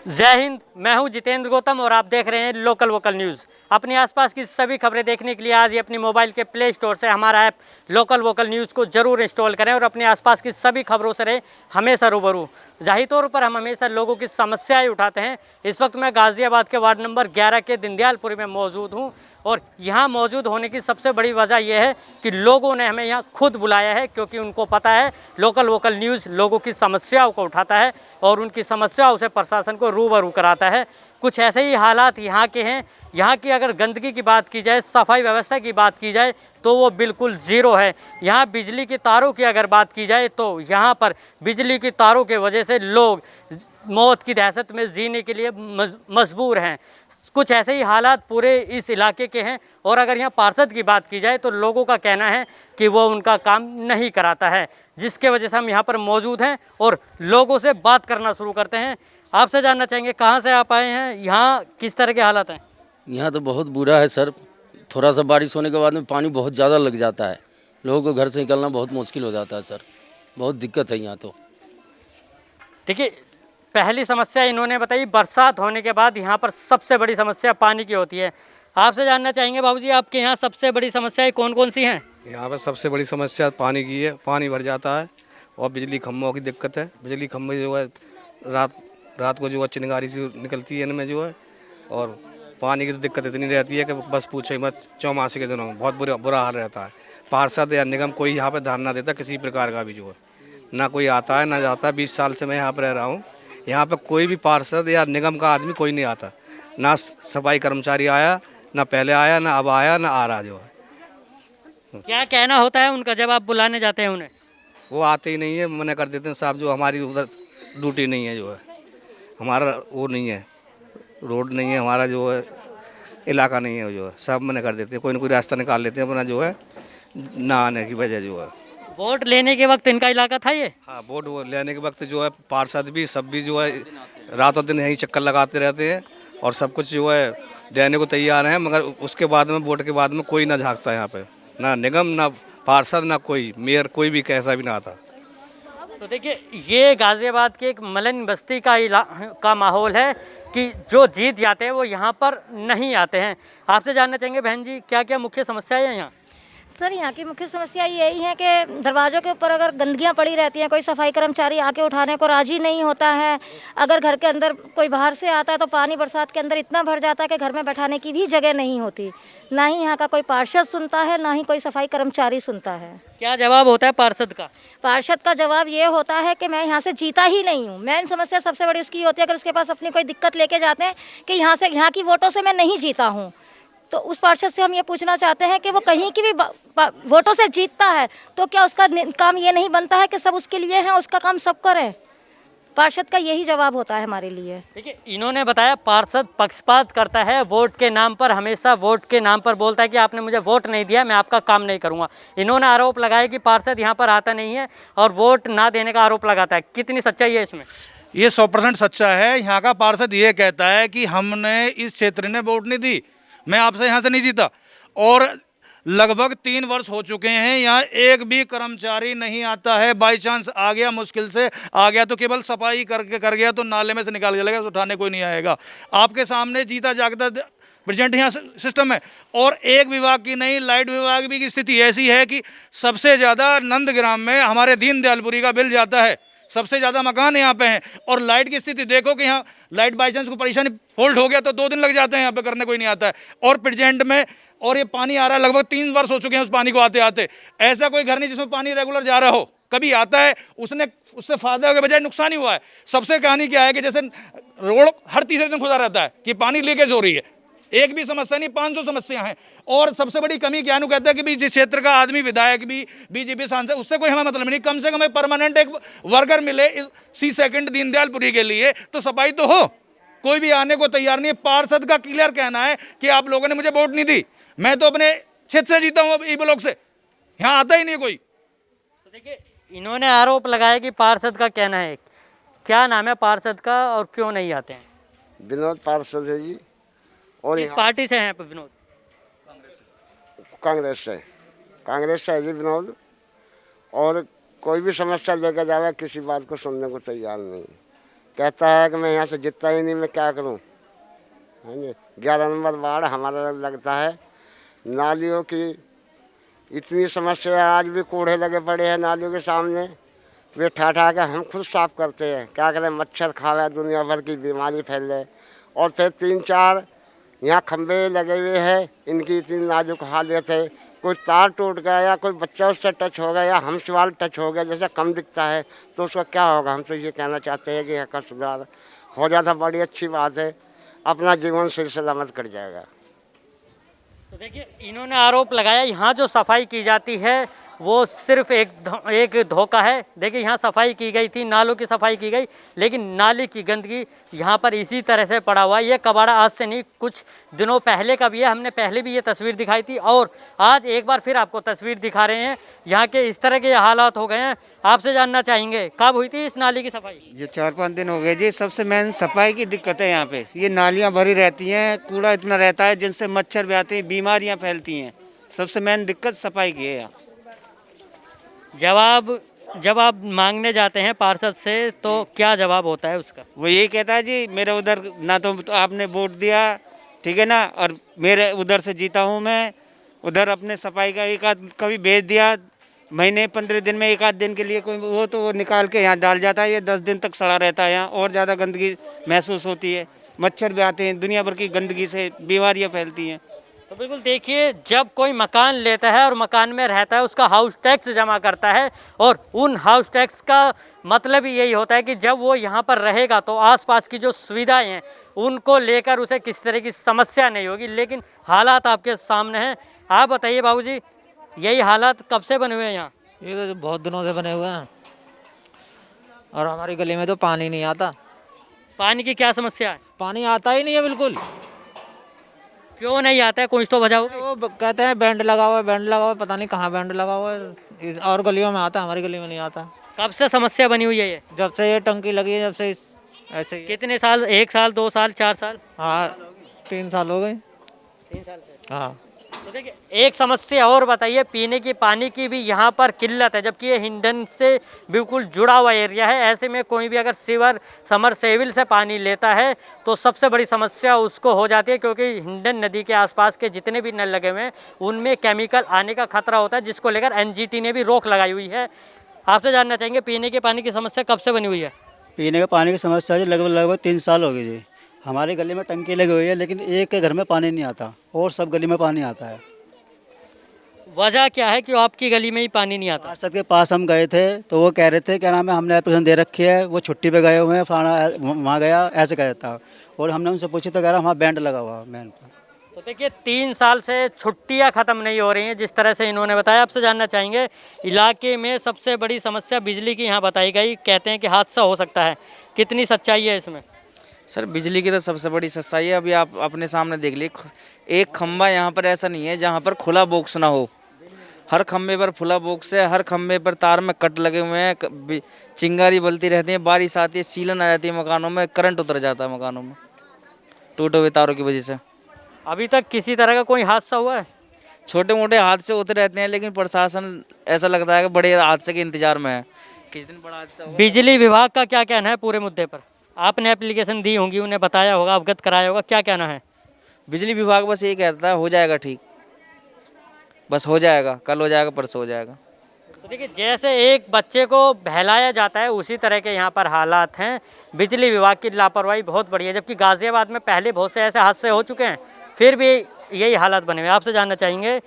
जय हिंद। मैं हूं जितेंद्र गौतम और आप देख रहे हैं लोकल वोकल न्यूज़। अपने आसपास की सभी खबरें देखने के लिए आज ही अपनी मोबाइल के प्ले स्टोर से हमारा ऐप लोकल वोकल न्यूज़ को जरूर इंस्टॉल करें और अपने आसपास की सभी खबरों से रहें हमेशा रूबरू। जाहिर तौर पर हम हमेशा लोगों की समस्याएं उठाते हैं। इस वक्त मैं गाजियाबाद के वार्ड नंबर 11 के दंदियालपुरी में मौजूद हूँ और यहाँ मौजूद होने की सबसे बड़ी वजह यह है कि लोगों ने हमें यहाँ खुद बुलाया है, क्योंकि उनको पता है लोकल वोकल न्यूज़ लोगों की समस्याओं को उठाता है और उनकी समस्याओं से प्रशासन को रूबरू कराता है। कुछ ऐसे ही हालात यहाँ के हैं। यहाँ की अगर गंदगी की बात की जाए, सफाई व्यवस्था की बात की जाए तो वो बिल्कुल ज़ीरो है। यहाँ बिजली की तारों की अगर बात की जाए तो यहाँ पर बिजली की तारों के वजह से लोग मौत की दहशत में जीने के लिए मजबूर हैं। कुछ ऐसे ही हालात पूरे इस इलाके के हैं और अगर यहाँ पार्षद की बात की जाए तो लोगों का कहना है कि वो उनका काम नहीं कराता है, जिसके वजह से हम यहाँ पर मौजूद हैं और लोगों से बात करना शुरू करते हैं। आपसे जानना चाहेंगे कहाँ से आप आए हैं, यहाँ किस तरह के हालात हैं? यहाँ तो बहुत बुरा है सर। थोड़ा सा बारिश होने के बाद में पानी बहुत ज़्यादा लग जाता है, लोगों को घर से निकलना बहुत मुश्किल हो जाता है सर। बहुत दिक्कत है यहाँ तो। देखिए, पहली समस्या इन्होंने बताई, बरसात होने के बाद यहाँ पर सबसे बड़ी समस्या पानी की होती है। आपसे जानना चाहेंगे बाबूजी, आपके यहाँ सबसे बड़ी समस्याएं कौन कौन सी हैं? यहाँ पर सबसे बड़ी समस्या पानी की है। पानी भर जाता है और बिजली खंभों की दिक्कत है। बिजली खंभे जो है रात को जो है चिंगारी से निकलती है इनमें जो है, और पानी की तो दिक्कत इतनी रहती है कि बस पूछो ही मत। चौमासे के दिनों में बहुत बुरा हाल रहता है। पार्षद या निगम कोई यहाँ पर ध्यान ना देता किसी प्रकार का भी, जो है ना कोई आता है ना जाता है। 20 साल से मैं यहाँ पर रह रहा हूँ। यहाँ पर कोई भी पार्षद या निगम का आदमी कोई नहीं आता। ना सफाई कर्मचारी आया, ना पहले आया, ना अब आया, ना आ रहा जो है। क्या कहना होता है उनका जब आप बुलाने जाते हैं उन्हें? वो आते ही नहीं है, मना कर देते हैं साहब, जो हमारी उधर ड्यूटी नहीं है, जो है हमारा वो नहीं है, रोड नहीं है हमारा, जो है इलाका नहीं है, जो है सब मना कर देते हैं। कोई ना कोई रास्ता निकाल लेते हैं अपना, जो है ना आने की वजह जो है। वोट लेने के वक्त इनका इलाका था ये? हाँ, वोट वो लेने के वक्त जो है पार्षद भी सब भी जो है रातों दिन यहीं चक्कर लगाते रहते हैं और सब कुछ जो है देने को तैयार हैं, मगर उसके बाद में वोट के बाद में कोई ना झांकता है यहाँ पे, ना निगम, ना पार्षद, ना कोई मेयर, कोई भी कैसा भी ना आता। तो देखिए, ये गाजियाबाद के एक मलन बस्ती का माहौल है कि जो जीत जाते हैं वो यहाँ पर नहीं आते हैं। आपसे जानना चाहेंगे बहन जी, क्या क्या मुख्य समस्या है यहाँ? सर, यहाँ की मुख्य समस्या यही है कि दरवाज़ों के ऊपर अगर गंदगियाँ पड़ी रहती हैं, कोई सफाई कर्मचारी आके उठाने को राजी नहीं होता है। अगर घर के अंदर कोई बाहर से आता है तो पानी बरसात के अंदर इतना भर जाता है कि घर में बैठाने की भी जगह नहीं होती। ना ही यहाँ का कोई पार्षद सुनता है, ना ही कोई सफाई कर्मचारी सुनता है। क्या जवाब होता है पार्षद का? पार्षद का जवाब ये होता है कि मैं यहाँ से जीता ही नहीं हूँ। मेन समस्या सबसे बड़ी उसकी होती है, अगर उसके पास अपनी कोई दिक्कत लेके जाते हैं कि यहाँ की वोटों से मैं नहीं जीता हूँ, तो उस पार्षद से हम ये पूछना चाहते हैं कि वो कहीं की भी वोटों से जीतता है तो क्या उसका काम ये नहीं बनता है कि सब उसके लिए हैं, उसका काम सब करें? पार्षद का यही जवाब होता है हमारे लिए। देखिए, इन्होंने बताया पार्षद पक्षपात करता है, वोट के नाम पर हमेशा वोट के नाम पर बोलता है कि आपने मुझे वोट नहीं दिया, मैं आपका काम नहीं करूंगा। इन्होंने आरोप लगाया कि पार्षद यहाँ पर आता नहीं है और वोट ना देने का आरोप लगाता है। कितनी सच्चाई है इसमें? ये 100% सच्चा है। यहाँ का पार्षद ये कहता है कि हमने इस क्षेत्र ने वोट नहीं दी, मैं आपसे यहाँ से नहीं जीता, और लगभग 3 वर्ष हो चुके हैं यहाँ एक भी कर्मचारी नहीं आता है। बाई चांस आ गया, मुश्किल से आ गया तो केवल सफाई करके कर गया तो नाले में से निकाल के चलेगा, उठाने कोई नहीं आएगा। आपके सामने जीता जागता प्रेजेंट यहाँ सिस्टम है। और एक विभाग की नहीं, लाइट विभाग भी की स्थिति ऐसी है कि सबसे ज़्यादा नंदग्राम में हमारे दीनदयालपुरी का बिल जाता है, सबसे ज़्यादा मकान यहाँ पे हैं। और लाइट की स्थिति देखो कि यहाँ लाइट बाई चांस को परेशानी फोल्ड हो गया तो 2 दिन लग जाते हैं, यहाँ पे करने कोई नहीं आता है। और प्रेजेंट में और ये पानी आ रहा है, लगभग 3 वर्ष हो चुके हैं उस पानी को आते आते। ऐसा कोई घर नहीं जिसमें पानी रेगुलर जा रहा हो। कभी आता है उससे फायदा के बजाय नुकसान ही हुआ है। सबसे कहानी क्या है कि जैसे रोड हर तीसरे दिन खुदा रहता है कि पानी लीकेज हो रही है। एक भी समस्या नहीं, 500 समस्या हैं। और सबसे बड़ी कमी क्या कहता है कि जिस क्षेत्र का आदमी विधायक भी, बीजेपी सांसद, उससे कोई हमें मतलब नहीं। कम से कम परमानेंट एक वर्कर मिले सी सेकंड दीनदयालपुरी के लिए तो सफाई तो हो। कोई भी आने को तैयार नहीं है। पार्षद का क्लियर कहना है कि आप लोगों ने मुझे वोट नहीं दी, मैं तो अपने क्षेत्र से जीता हूँ, ई ब्लॉक से, यहाँ आता ही नहीं कोई। तो देखिए, इन्होंने आरोप लगाया कि पार्षद का कहना है, क्या नाम है पार्षद का और क्यों नहीं आते हैं? विनोद पार्षद है जी। और किस पार्टी से हैं विनोद? कांग्रेस से है जी विनोद। और कोई भी समस्या लेकर जावे किसी बात को सुनने को तैयार नहीं। कहता है कि मैं यहाँ से जीतता ही नहीं, मैं क्या करूँ। हाँ जी, 11 नंबर वार्ड हमारा लगता है। नालियों की इतनी समस्या है, आज भी कूड़े लगे पड़े हैं नालियों के सामने। वे ठा ठा के हम खुद साफ करते हैं, क्या करें, मच्छर खावे, दुनिया भर की बीमारी फैले। और फिर 3-4 यहाँ खंभे लगे हुए हैं, इनकी इतनी नाजुक हालत है, कोई तार टूट गया या कोई बच्चा उससे टच हो गया या हमसे वाल टच हो गया, जैसे कम दिखता है, तो उसका क्या होगा। हम तो ये कहना चाहते हैं कि यहाँ का सुधार हो जाता, बड़ी अच्छी बात है, अपना जीवन सही सलामत कट जाएगा। तो देखिए, इन्होंने आरोप लगाया यहाँ जो सफाई की जाती है वो सिर्फ एक धोखा है। देखिए, यहाँ सफाई की गई थी, नालों की सफाई की गई, लेकिन नाली की गंदगी यहाँ पर इसी तरह से पड़ा हुआ है। ये कबाड़ा आज से नहीं, कुछ दिनों पहले का भी है। हमने पहले भी ये तस्वीर दिखाई थी और आज एक बार फिर आपको तस्वीर दिखा रहे हैं। यहाँ के इस तरह के हालात हो गए हैं। आपसे जानना चाहेंगे, कब हुई थी इस नाली की सफाई? ये 4-5 दिन हो गए जी। सबसे मेन सफाई की दिक्कत है यहाँ पे। ये नालियाँ भरी रहती हैं, कूड़ा इतना रहता है जिनसे मच्छर भी आते हैं, बीमारियाँ फैलती हैं। सबसे मेन दिक्कत सफाई की है यहाँ। जब आप मांगने जाते हैं पार्षद से तो क्या जवाब होता है उसका? वो यही कहता है जी, मेरे उधर ना तो आपने वोट दिया, ठीक है ना, और मेरे उधर से जीता हूँ मैं, उधर अपने सफाई का एक आध कभी भेज दिया, महीने 15 दिन में एक आध दिन के लिए कोई वो तो वो निकाल के यहाँ डाल जाता है। ये 10 दिन तक सड़ा रहता है यहाँ, और ज़्यादा गंदगी महसूस होती है, मच्छर भी आते हैं, दुनिया भर की गंदगी से बीमारियाँ फैलती हैं। तो बिल्कुल देखिए, जब कोई मकान लेता है और मकान में रहता है, उसका हाउस टैक्स जमा करता है, और उन हाउस टैक्स का मतलब ही यही होता है कि जब वो यहाँ पर रहेगा तो आसपास की जो सुविधाएं हैं उनको लेकर उसे किसी तरह की समस्या नहीं होगी। लेकिन हालात आपके सामने हैं। आप बताइए बाबूजी, यही हालात कब से बने हुए हैं यहाँ? ये तो बहुत दिनों से बने हुए हैं, और हमारी गली में तो पानी नहीं आता। पानी की क्या समस्या है? पानी आता ही नहीं है बिल्कुल। क्यों नहीं आता है, कुछ तो वजह होगी। वो कहते हैं बैंड लगा हुआ है, बैंड लगा हुआ है, पता नहीं कहाँ बैंड लगा हुआ है। और गलियों में आता है, हमारी गली में नहीं आता। कब से समस्या बनी हुई है ये? जब से ये टंकी लगी है, जब से ऐसे ही। कितने साल? 1 साल, 2 साल, 4 साल? हाँ, 3 साल हो गए। 3 साल से। हाँ। तो देखिए, एक समस्या और बताइए, पीने की पानी की भी यहाँ पर किल्लत है, जबकि ये हिंडन से बिल्कुल जुड़ा हुआ एरिया है। ऐसे में कोई भी अगर समरसेबिल से पानी लेता है तो सबसे बड़ी समस्या उसको हो जाती है, क्योंकि हिंडन नदी के आसपास के जितने भी नल लगे हुए हैं उनमें केमिकल आने का खतरा होता है, जिसको लेकर एनजीटी ने भी रोक लगाई हुई है। आपसे जानना चाहेंगे, पीने के पानी की समस्या कब से बनी हुई है? पीने के पानी की समस्या जी लगभग 3 साल हो गए जी। हमारी गली में टंकी लगी हुई है, लेकिन एक के घर में पानी नहीं आता और सब गली में पानी आता है। वजह क्या है कि आपकी गली में ही पानी नहीं आता? पार्षद के पास हम गए थे तो वो कह रहे थे, क्या नाम है, हमने एप्लीकेशन दे रखी है, वो छुट्टी पे गए हुए हैं, फलाना वहाँ गया, ऐसे कह था। और हमने उनसे पूछी तो कह रहा हमारा बैंड लगा हुआ मैन पर। तो देखिए, 3 साल से छुट्टियां ख़त्म नहीं हो रही हैं, जिस तरह से इन्होंने बताया। आपसे जानना चाहेंगे, इलाके में सबसे बड़ी समस्या बिजली की यहाँ बताई गई, कहते हैं कि हादसा हो सकता है, कितनी सच्चाई है इसमें? सर, बिजली की तो सबसे बड़ी सच्चाई है, अभी आप अपने सामने देख लीजिए, एक खंबा यहाँ पर ऐसा नहीं है जहाँ पर खुला बॉक्स ना हो। हर खंबे पर खुला बॉक्स है, हर खंबे पर तार में कट लगे हुए हैं, चिंगारी बलती रहती है, बारिश आती है, सीलन आ जाती है मकानों में, करंट उतर जाता है मकानों में टूटे हुए तारों की वजह से। अभी तक किसी तरह का कोई हादसा हुआ है? छोटे मोटे हादसे होते रहते हैं, लेकिन प्रशासन ऐसा लगता है कि बड़े हादसे के इंतजार में है, किस दिन बड़ा हादसा होगा। बिजली विभाग का क्या कहना है पूरे मुद्दे पर? आपने एप्लीकेशन दी होंगी, उन्हें बताया होगा, अवगत कराया होगा, क्या कहना है? बिजली विभाग बस ये कहता है हो जाएगा ठीक, बस हो जाएगा, कल हो जाएगा, परसों हो जाएगा। तो देखिए, जैसे एक बच्चे को बहलाया जाता है उसी तरह के यहाँ पर हालात हैं। बिजली विभाग की लापरवाही बहुत बड़ी है, जबकि गाज़ियाबाद में पहले बहुत से ऐसे हादसे हो चुके हैं, फिर भी यही हालात बने हुए हैं। आपसे जानना चाहेंगे,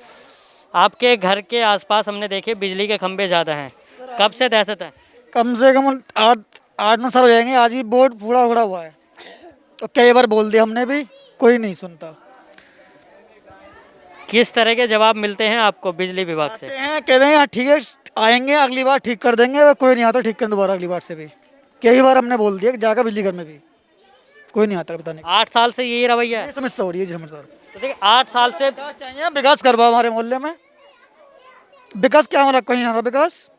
आपके घर के आसपास हमने देखे बिजली के खंभे ज़्यादा हैं, कब से दहशत है? कम से कम 8-9 साल हो जाएंगे। आज ही बोर्ड पूरा उड़ा हुआ है, तो कई बार बोल दिया हमने भी, कोई नहीं सुनता। किस तरह के जवाब मिलते हैं आपको बिजली विभाग से? कहते हैं हाँ ठीक है, आएंगे अगली बार ठीक कर देंगे, वो कोई नहीं आता ठीक करने दोबारा अगली बार से भी। कई बार हमने बोल दिया जाकर बिजली घर में भी, कोई नहीं आता बताने। 8 साल से यही रवैया है? समस्या हो रही है जी हमारे। तो देखिए, 8 साल से चाहिए विकास करवा हमारे मोहल्ले में। विकास क्या हमारा कहीं ना विकास।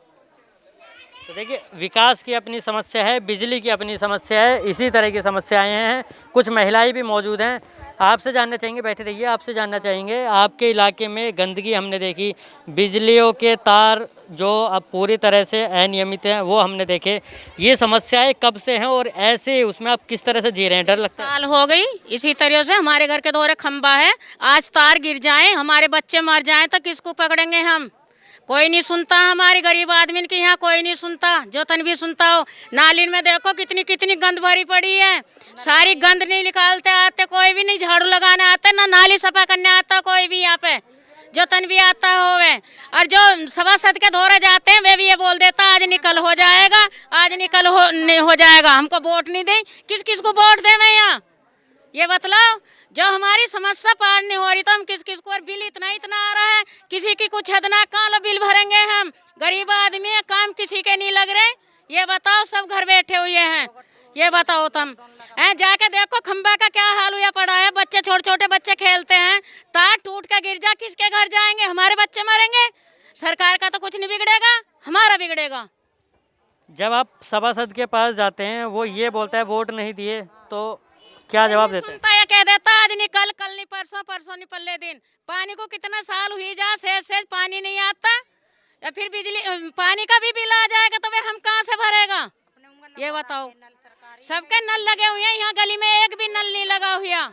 तो देखिए, विकास की अपनी समस्या है, बिजली की अपनी समस्या है, इसी तरह की समस्याएं हैं। कुछ महिलाएं भी मौजूद हैं। आपसे जानना चाहेंगे, बैठे रहिए, आपसे जानना चाहेंगे आपके इलाके में गंदगी हमने देखी, बिजलियों के तार जो अब पूरी तरह से अनियमित हैं वो हमने देखे, ये समस्याएं कब से हैं और ऐसे उसमें आप किस तरह से जी रहे हैं? डर लगता है? साल हो गई इसी तरह से। हमारे घर के दोहरे खंबा है, आज तार गिर जाए, हमारे बच्चे मर जाएं तो किसको पकड़ेंगे हम? कोई नहीं सुनता, हमारे गरीब आदमी के यहाँ कोई नहीं सुनता, जो तन भी सुनता हो। नाली में देखो कितनी कितनी गंद भरी पड़ी है, सारी गंद नहीं निकालते आते, कोई भी नहीं झाड़ू लगाने आता, ना नाली सफा करने आता कोई भी यहाँ पे, जो तन भी आता होवे। और जो सभासद के दौरे जाते हैं वे भी ये बोल देता आज निकल हो जाएगा, आज निकल हो जाएगा, हमको वोट नहीं दें। किस किस को वोट दें? मैं यहाँ ये बतलाओ, जो हमारी समस्या पार नहीं हो रही तो हम किस किस को? और बिल इतना इतना आ रहा है, किसी की कुछ हद ना, कहाँ बिल भरेंगे हम? गरीब आदमी है, काम किसी के नहीं लग रहे। ये बताओ, सब घर बैठे हुए हैं, ये बताओ तुम। जाके देखो खंबा का क्या हाल हुआ पड़ा है, बच्चे छोटे छोटे बच्चे खेलते हैं, तार टूट के गिर जा, किसके घर जाएंगे? हमारे बच्चे मरेंगे। सरकार का तो कुछ नहीं बिगड़ेगा, हमारा बिगड़ेगा। जब आप सभासद के पास जाते हैं वो ये बोलता है वोट नहीं दिए, तो क्या जवाब देते हैं? सुनता, ये कह देता आज निकल, कल नहीं परसों, परसों नहीं पल्ले दिन। पानी को कितना साल हुई जा, सेज पानी नहीं आता, या फिर बिजली पानी का भी बिल आ जाएगा तो वे हम कहाँ से भरेगा? ये बताओ। सबके नल लगे हुए हैं, यहाँ गली में एक भी नल नहीं लगा हुआ।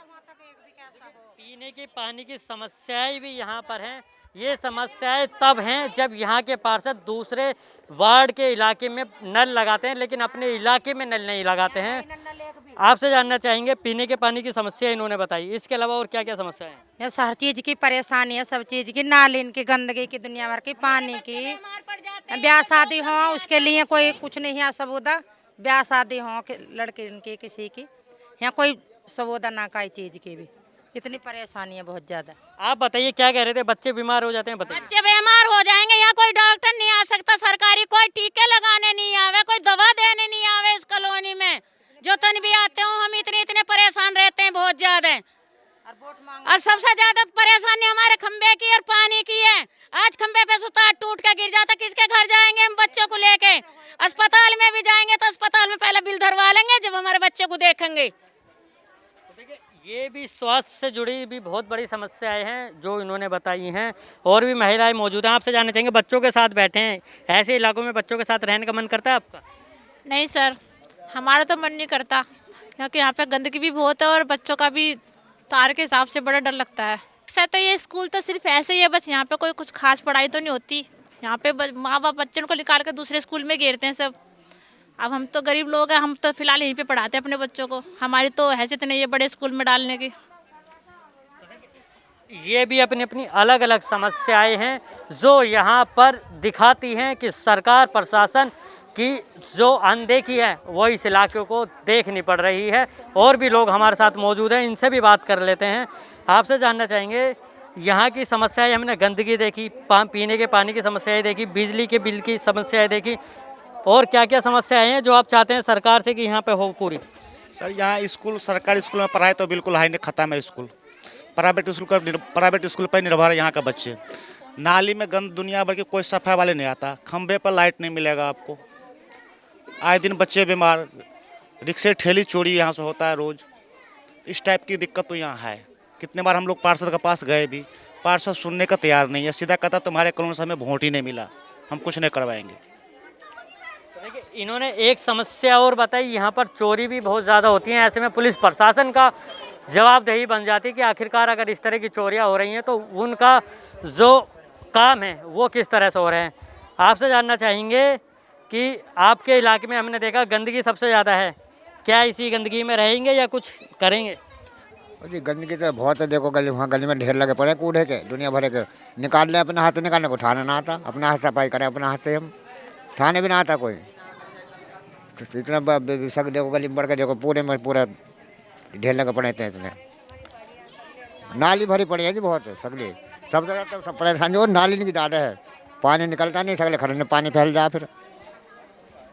पीने के पानी की समस्याएं भी यहाँ पर हैं। ये समस्याएं तब हैं जब यहाँ के पार्षद दूसरे वार्ड के इलाके में नल लगाते हैं, लेकिन अपने इलाके में नल नहीं लगाते हैं। आपसे जानना चाहेंगे, पीने के पानी की समस्या इन्होंने बताई, इसके अलावा और क्या क्या समस्या है? ये हर चीज़ की परेशानी है, सब चीज़ की, नाली की, गंदगी की, दुनिया भर की, पानी की। ब्याह शादी हो उसके लिए कोई कुछ नहीं है सबूदा, ब्याह शादी हो लड़के की किसी की, यहाँ कोई सबूदा ना का चीज़ की भी। इतनी परेशानी है बहुत ज़्यादा। आप बताइए, क्या कह रहे थे? बच्चे बीमार हो जाते हैं, बताइए। बच्चे बीमार हो जाएंगे, यहाँ कोई डॉक्टर नहीं आ सकता, सरकारी कोई टीके लगाने नहीं आवे, कोई दवा देने नहीं आवे इस कॉलोनी में। जो तन भी आते हो हम इतने इतने परेशान रहते हैं बहुत ज्यादा। और सबसे ज्यादा परेशानी हमारे खंबे की और पानी की है। आज खंबे पे सुतार टूट के गिर जाता, किसके घर जाएंगे हम बच्चों को लेके? अस्पताल में भी जाएंगे तो अस्पताल में पहले बिल धरवा लेंगे जब हमारे बच्चे को देखेंगे। ये भी स्वास्थ्य से जुड़ी भी बहुत बड़ी समस्याएं हैं जो इन्होंने बताई हैं। और भी महिलाएं मौजूद हैं, आपसे जानना चाहेंगे, बच्चों के साथ बैठे हैं, ऐसे इलाकों में बच्चों के साथ रहने का मन करता है आपका? नहीं सर, हमारा तो मन नहीं करता, क्योंकि यहाँ पे गंदगी भी बहुत है और बच्चों का भी तार के हिसाब से बड़ा डर लगता है। सर तो ये स्कूल तो सिर्फ ऐसे ही है, बस यहाँ पे कोई कुछ खास पढ़ाई तो नहीं होती। यहाँ पे माँ बाप बच्चों को निकाल कर दूसरे स्कूल में घेरते हैं सब। अब हम तो गरीब लोग हैं, हम तो फिलहाल यहीं पे पढ़ाते हैं अपने बच्चों को, हमारी तो हैसियत नहीं है बड़े स्कूल में डालने की। ये भी अपनी अपनी अलग अलग समस्याएं हैं जो यहाँ पर दिखाती हैं कि सरकार प्रशासन की जो अनदेखी है वो इस इलाके को देखनी पड़ रही है। और भी लोग हमारे साथ मौजूद हैं, इनसे भी बात कर लेते हैं। आपसे जानना चाहेंगे, यहाँ की समस्याएं हमने गंदगी देखी, पीने के पानी की समस्याएं देखी, बिजली के बिल की समस्याएं देखी, और क्या क्या समस्याएं हैं जो आप चाहते हैं सरकार से कि यहाँ पे हो पूरी? सर यहाँ स्कूल, सरकारी स्कूल में पढ़ाई तो बिल्कुल हाई नहीं, ख़त्म है स्कूल। प्राइवेट स्कूल पर निर्भर है यहाँ का बच्चे। नाली में गंद दुनिया भर के, कोई सफाई वाले नहीं आता, खंबे पर लाइट नहीं मिलेगा आपको, आए दिन बच्चे बीमार, रिक्शे ठेली चोरी यहाँ से होता है रोज़। इस टाइप की दिक्कत तो यहाँ है। कितने बार हम लोग पार्षद के पास गए भी, पार्षद सुनने का तैयार नहीं है, सीधा कहता तुम्हारे कॉलोनी से हमें वोट ही नहीं मिला, हम कुछ नहीं करवाएंगे। इन्होंने एक समस्या और बताई, यहाँ पर चोरी भी बहुत ज़्यादा होती हैं। ऐसे में पुलिस प्रशासन का जवाबदेही बन जाती है कि आखिरकार अगर इस तरह की चोरियाँ हो रही हैं तो उनका जो काम है वो किस तरह से हो रहे हैं। आपसे जानना चाहेंगे कि आपके इलाके में हमने देखा गंदगी सबसे ज़्यादा है, क्या इसी गंदगी में रहेंगे या कुछ करेंगे? जी गंदगी तो बहुत है, देखो गली, वहाँ गली में ढेर लगे पड़े कूड़े के, दुनिया भरे के, निकाल ले अपने हाथ से, निकालने को उठाना ना आता, अपने हाथ सफाई करें अपने हाथ से, हम उठाने भी ना आता कोई। इतना सब देखो गली में बढ़ के देखो, पूरे में पूरा ढेर लगे पड़े थे, इतने नाली भरी पड़ी है जी बहुत सगली। सबसे ज़्यादा सब परेशानी और नाली की ज़्यादा है, पानी निकलता नहीं, सगले खड़े पानी फैल रहा फिर।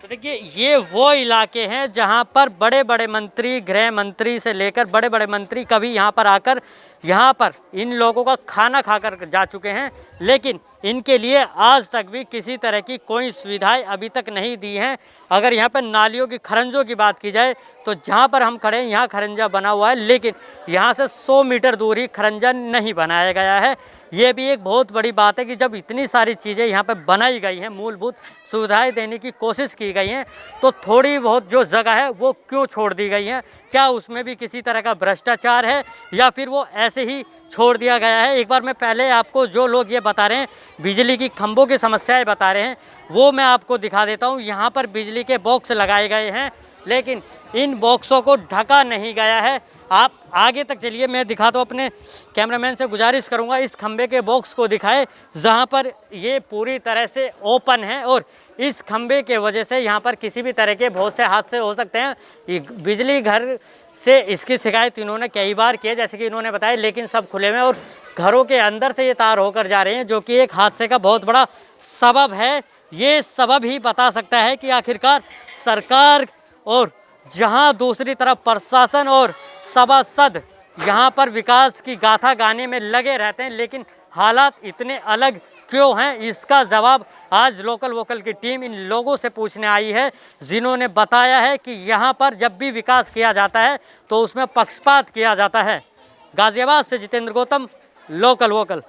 तो देखिए, ये वो इलाके हैं जहां पर बड़े बड़े मंत्री, गृह मंत्री से लेकर बड़े बड़े मंत्री कभी यहां पर आकर यहाँ पर इन लोगों का खाना खाकर जा चुके हैं, लेकिन इनके लिए आज तक भी किसी तरह की कोई सुविधाएं अभी तक नहीं दी हैं। अगर यहाँ पर नालियों की खरंजों की बात की जाए तो जहाँ पर हम खड़े हैं यहाँ खरंजा बना हुआ है, लेकिन यहाँ से 100 मीटर दूर ही खरंजा नहीं बनाया गया है। ये भी एक बहुत बड़ी बात है कि जब इतनी सारी चीज़ें यहाँ पर बनाई गई हैं, मूलभूत सुविधाएं देने की कोशिश की गई हैं, तो थोड़ी बहुत जो जगह है वो क्यों छोड़ दी गई है? क्या उसमें भी किसी तरह का भ्रष्टाचार है या फिर वो ऐसे ही छोड़ दिया गया है? एक बार मैं पहले आपको जो लोग ये बता रहे हैं, बिजली की खंभों की समस्याएं बता रहे हैं, वो मैं आपको दिखा देता हूँ। यहाँ पर बिजली के बॉक्स लगाए गए हैं, लेकिन इन बॉक्सों को ढका नहीं गया है। आप आगे तक चलिए, मैं दिखाता हूँ। अपने कैमरामैन से गुजारिश करूँगा इस खंबे के बॉक्स को दिखाए, जहाँ पर ये पूरी तरह से ओपन है और इस खंबे के वजह से यहाँ पर किसी भी तरह के बहुत से हादसे हो सकते हैं। ये बिजली घर से इसकी शिकायत इन्होंने कई बार की है, जैसे कि इन्होंने बताया, लेकिन सब खुले हुए और घरों के अंदर से ये तार होकर जा रहे हैं, जो कि एक हादसे का बहुत बड़ा सबब है। ये सबब ही बता सकता है कि आखिरकार सरकार और जहां दूसरी तरफ प्रशासन और सभासद यहाँ पर विकास की गाथा गाने में लगे रहते हैं, लेकिन हालात इतने अलग क्यों हैं, इसका जवाब आज लोकल वोकल की टीम इन लोगों से पूछने आई है, जिन्होंने बताया है कि यहाँ पर जब भी विकास किया जाता है तो उसमें पक्षपात किया जाता है। गाजियाबाद से जितेंद्र गौतम, लोकल वोकल।